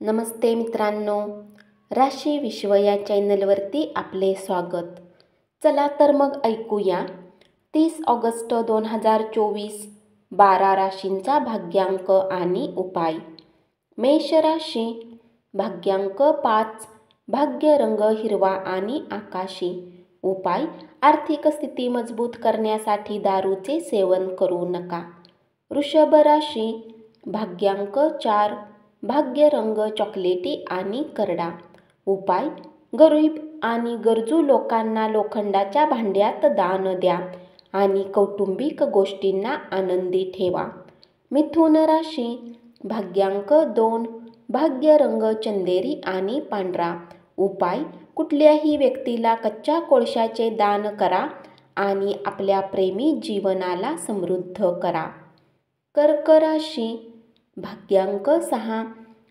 नमस्ते मित्रांनो, राशी विश्व या चॅनलवरती आपले स्वागत. चला तर मग ऐकूया 30 ऑगस्ट 2024 12 राशींचा भाग्यांक आणि उपाय. मेष राशी, भाग्यांक 5, भाग्य रंग हिरवा आणि आकाशी. उपाय: आर्थिक स्थिती मजबूत करण्यासाठी दारूचे सेवन करू नका. वृषभ राशी, भाग्यांक 4, भाग्य रंग चॉकलेटी आणि करडा. उपाय: गरीब आणि गरजू लोकांना लोखंडाच्या भांड्यात दान द्या आणि कौटुंबिक गोष्टींना आनंदी ठेवा. मिथुन राशी, भाग्यांक 2, भाग्य रंग चंदेरी आणि पांढरा. उपाय: कुठल्याही व्यक्तीला कच्च्या कोळशाचे दान करा आणि आपल्या प्रेमी जीवनाला समृद्ध करा. कर्क राशी, भाग्यांक 6,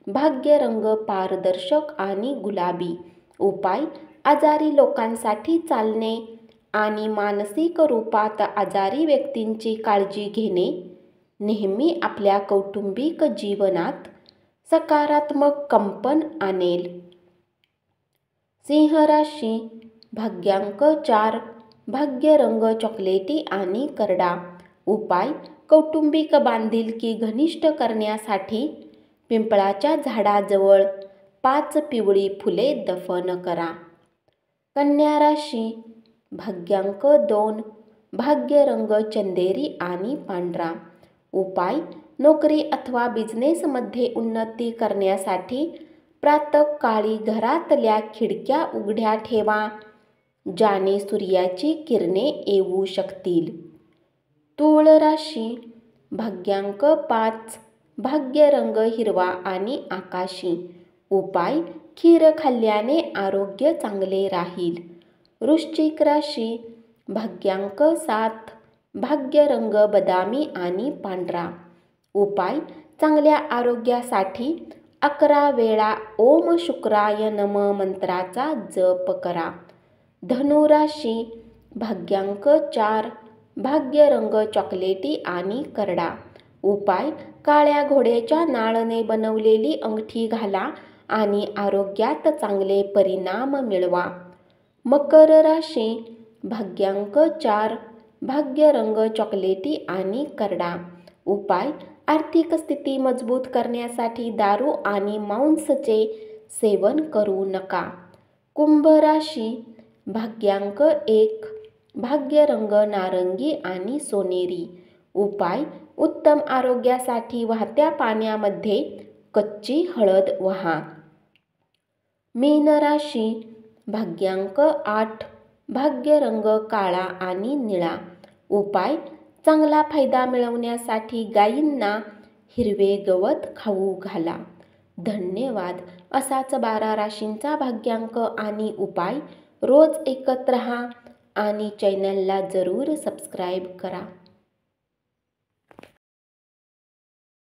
भाग्य रंग पारदर्शक आणि गुलाबी. उपाय: आजारी लोकांसाठी चालणे आणि मानसिक रूपात आजारी व्यक्तींची काळजी घेणे नेहमी आपल्या कौटुंबिक जीवनात सकारात्मक कंपन आणेल. सिंह राशी, भाग्यांक 4, भाग्य रंग चॉकलेटी आणि करडा. उपाय: कौटुंबिक बांधिलकी घनिष्ठ करण्यासाठी पिंपळाच्या झाडाजवळ 5 पिवळी फुले दफन करा. कन्या राशी, भाग्यांक 2, भाग्य रंग चंदेरी आणि पांढरा. उपाय: नोकरी अथवा बिझनेसमध्ये उन्नती करण्यासाठी प्रातःकाळी घरातल्या खिडक्या उघड्या ठेवा, ज्याने सूर्याची किरणे येऊ शकतील. तूळ राशी, भाग्यांक 5, भाग्य रंग हिरवा आणि आकाशी. उपाय: खीर खाल्ल्याने आरोग्य चांगले राहील. वृश्चिक राशी, भाग्यांक 7, भाग्य रंग बदामी आणि पांढरा. उपाय: चांगल्या आरोग्यासाठी 11 वेळा ओम शुक्राय नमः मंत्राचा जप करा. धनु राशी, भाग्यांक 4, भाग्य रंग चॉकलेटी आणि करडा. उपाय: काळ्या घोड्याच्या नाळाने बनवलेली अंगठी घाला आणि आरोग्यात चांगले परिणाम मिळवा. मकर राशी, भाग्यांक 4, भाग्य रंग चॉकलेटी आणि करडा. उपाय: आर्थिक स्थिती मजबूत करण्यासाठी दारू आणि मांसाचे सेवन करू नका. कुंभ राशी, भाग्यांक 1, भाग्य रंग नारंगी आणि सोनेरी. उपाय: उत्तम आरोग्यासाठी वाहत्या पाण्यामध्ये कच्ची हळद वहा. मीन राशी, भाग्यांक 8, भाग्य रंग काळा आणि निळा. उपाय: चांगला फायदा मिळवण्यासाठी गायींना हिरवे गवत खाऊ घाला. धन्यवाद. असाच 12 राशींचा भाग्यांक आणि उपाय रोज ऐकत रहा आणि चॅनलला जरूर सबस्क्राईब करा.